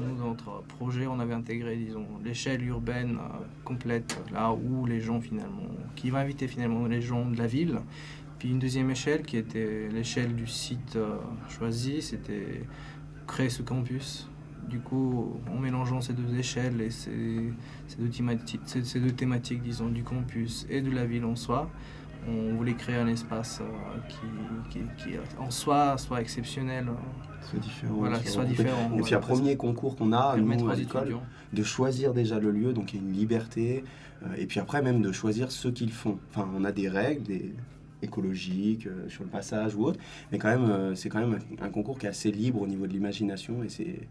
Nous, dans notre projet, on avait intégré, disons, l'échelle urbaine complète, là où les gens finalement, qui va inviter finalement les gens de la ville. Puis une deuxième échelle qui était l'échelle du site choisi, c'était créer ce campus. Du coup, en mélangeant ces deux échelles et ces deux thématiques, disons, du campus et de la ville en soi, on voulait créer un espace qui en soi soit exceptionnel. Soit différent. Voilà, qui soit différent. Et puis, un premier concours qu'on a, nous, à l'école, étudiants de choisir déjà le lieu, donc il y a une liberté, et puis après même de choisir ce qu'ils font. Enfin, on a des règles, écologiques, sur le passage ou autre, mais quand même, c'est quand même un concours qui est assez libre au niveau de l'imagination, et c'est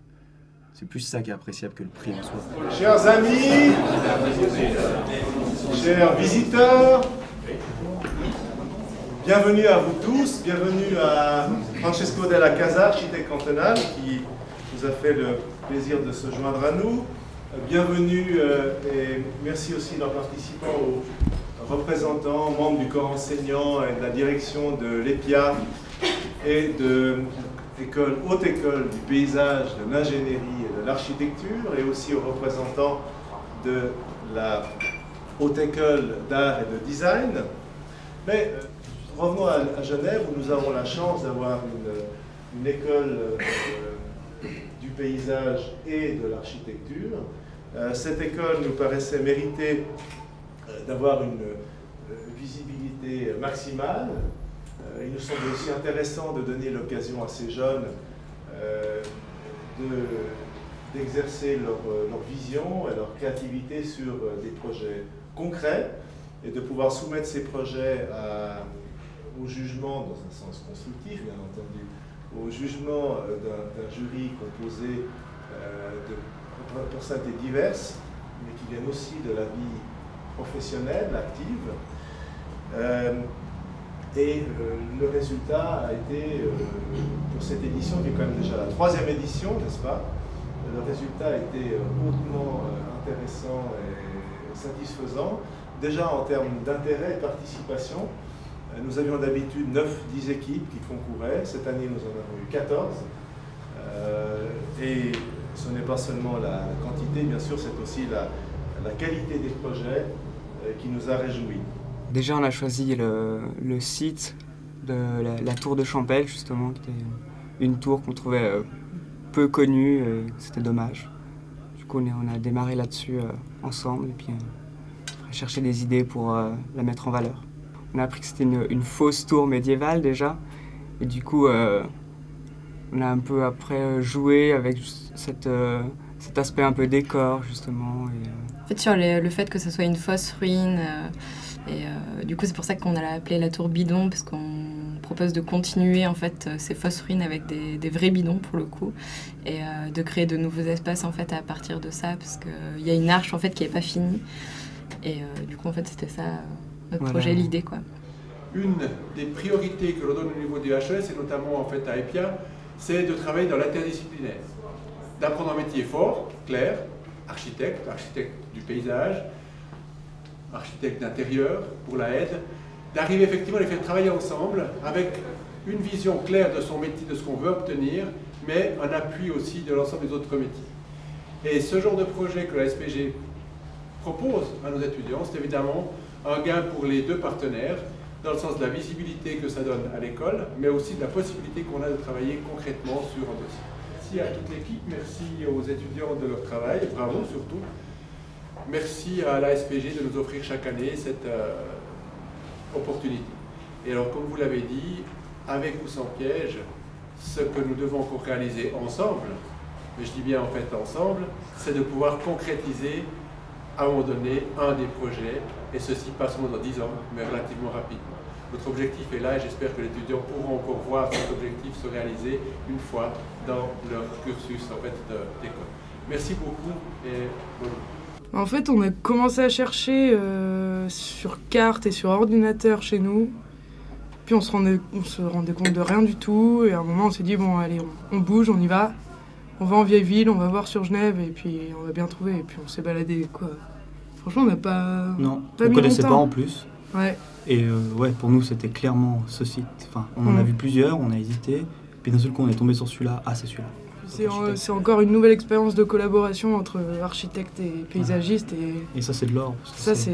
plus ça qui est appréciable que le prix en soi. Chers amis, chers visiteurs, bienvenue à vous tous, bienvenue à Francesco Della Casa, architecte cantonal, qui nous a fait le plaisir de se joindre à nous. Bienvenue et merci aussi en participant aux représentants, membres du corps enseignant et de la direction de l'EPIA et de Haute École du paysage, de l'ingénierie et de l'architecture, et aussi aux représentants de la Haute École d'art et de design. Mais revenons à Genève, où nous avons la chance d'avoir une école du paysage et de l'architecture. Cette école nous paraissait mériter d'avoir une visibilité maximale. Il nous semble aussi intéressant de donner l'occasion à ces jeunes d'exercer leur vision et leur créativité sur des projets concrets et de pouvoir soumettre ces projets au jugement, dans un sens constructif bien entendu, au jugement d'un jury composé de personnalités diverses, mais qui viennent aussi de la vie professionnelle, active. Le résultat a été, pour cette édition, qui est quand même déjà la 3e édition, n'est-ce pas? Le résultat a été hautement intéressant et satisfaisant. Déjà en termes d'intérêt et de participation, nous avions d'habitude 9-10 équipes qui concouraient. Cette année, nous en avons eu 14. Et ce n'est pas seulement la quantité, bien sûr, c'est aussi la qualité des projets qui nous a réjouis. Déjà, on a choisi le site de la tour de Champel, justement, qui était une tour qu'on trouvait peu connue, c'était dommage. Du coup, on a démarré là-dessus ensemble, et puis on a cherché des idées pour la mettre en valeur. On a appris que c'était une fausse tour médiévale, déjà, et du coup, on a un peu après joué avec cet aspect un peu décor, justement. En fait, sur le fait que ce soit une fausse ruine, du coup, c'est pour ça qu'on a appelé la tour bidon, parce qu'on propose de continuer en fait ces fausses ruines avec des vrais bidons pour le coup, et de créer de nouveaux espaces en fait à partir de ça, parce qu'il y a une arche en fait qui n'est pas finie, et du coup en fait c'était ça notre projet, l'idée quoi. Une des priorités que l'on donne au niveau du HES, et notamment en fait à EPIA, c'est de travailler dans l'interdisciplinaire, d'apprendre un métier fort, clair, architecte du paysage, architecte d'intérieur pour la aide, d'arriver effectivement à les faire travailler ensemble avec une vision claire de son métier, de ce qu'on veut obtenir, mais un appui aussi de l'ensemble des autres métiers. Et ce genre de projet que la SPG propose à nos étudiants, c'est évidemment un gain pour les deux partenaires, dans le sens de la visibilité que ça donne à l'école, mais aussi de la possibilité qu'on a de travailler concrètement sur un dossier. Merci à toute l'équipe, merci aux étudiants de leur travail, bravo surtout. Merci à la SPG de nous offrir chaque année cette opportunité. Et alors, comme vous l'avez dit, avec ou sans piège, ce que nous devons encore réaliser ensemble, mais je dis bien en fait ensemble, c'est de pouvoir concrétiser à un moment donné un des projets, et ceci pas seulement dans 10 ans, mais relativement rapidement. Notre objectif est là et j'espère que les étudiants pourront encore voir cet objectif se réaliser une fois dans leur cursus en fait, d'école. Merci beaucoup et bonne nuit. En fait, on a commencé à chercher sur carte et sur ordinateur chez nous. Puis on se rendait compte de rien du tout. Et à un moment, on s'est dit, bon, allez, on bouge, on y va. On va en vieille ville, on va voir sur Genève et puis on va bien trouver. Et puis on s'est baladé, quoi, Franchement, on n'a pas. Non, Pas on mis connaissait pas longtemps. en plus. Ouais. Et ouais, pour nous, c'était clairement ce site. Enfin, on en a vu plusieurs, on a hésité. Puis d'un seul coup, on est tombé sur celui-là. Ah, c'est celui-là. C'est encore une nouvelle expérience de collaboration entre architectes et paysagistes. Et ça, c'est de l'or. parce que Ça, ça,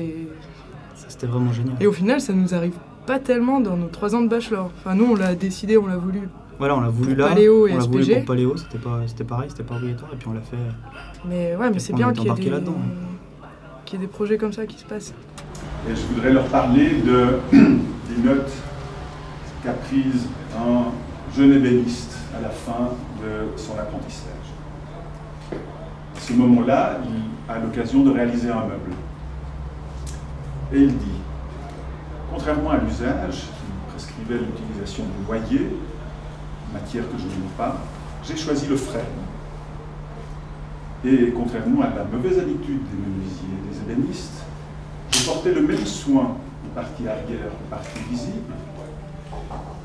c'était vraiment génial. Et au final, ça nous arrive pas tellement dans nos 3 ans de bachelor. Enfin, nous, on l'a décidé, on l'a voulu. Voilà, on l'a voulu Pour là. Paléo et on l'a voulu SPG. pour Paléo, c'était pareil, c'était pas obligatoire. Et puis on l'a fait. Mais ouais, mais c'est on bien est qu'il y ait embarqué là-dedans, qu'il y ait des projets comme ça qui se passent. Et je voudrais leur parler des notes qu'a prises un jeune ébéniste à la fin de son apprentissage. À ce moment-là, il a l'occasion de réaliser un meuble. Et il dit, contrairement à l'usage qui prescrivait l'utilisation du noyer, matière que je n'aime pas, j'ai choisi le frêne. Et contrairement à la mauvaise habitude des menuisiers et des ébénistes, je portais le même soin aux parties arrière, aux parties visibles,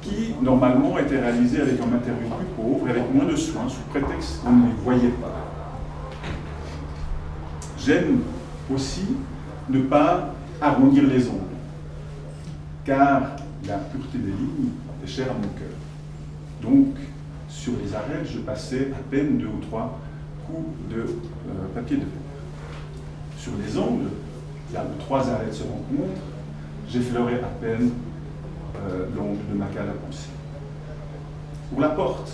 qui normalement étaient réalisées avec un matériau plus pauvre et avec moins de soin, sous prétexte qu'on ne les voyait pas. J'aime aussi ne pas arrondir les ongles, car la pureté des lignes est chère à mon cœur. Donc, sur les arêtes, je passais à peine 2 ou 3 coups de papier de verre. Sur les ongles, là où 3 arêtes se rencontrent, j'effleurais à peine l'ongle de ma canne à penser. Pour la porte,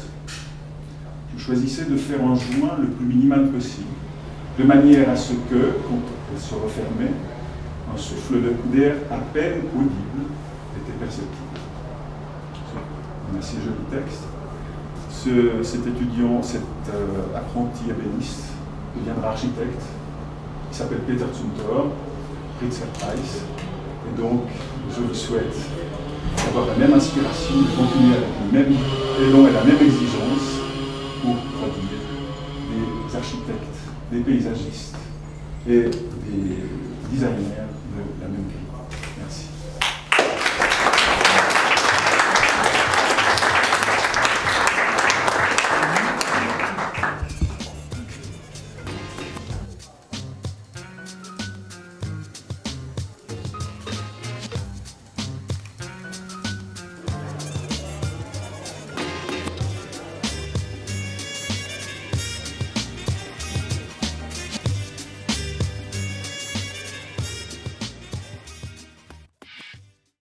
je choisissais de faire un joint le plus minimal possible, de manière à ce que, quand elle se refermait, un souffle d'air à peine audible était perceptible. Un assez joli texte. Cet étudiant, cet apprenti ébéniste, deviendra architecte. Il s'appelle Peter Zumthor, Pritzker-Price. Et donc, je lui souhaite d'avoir la même inspiration, de continuer avec le même élan et la même exigence pour produire des architectes, des paysagistes et des designers de la même qualité.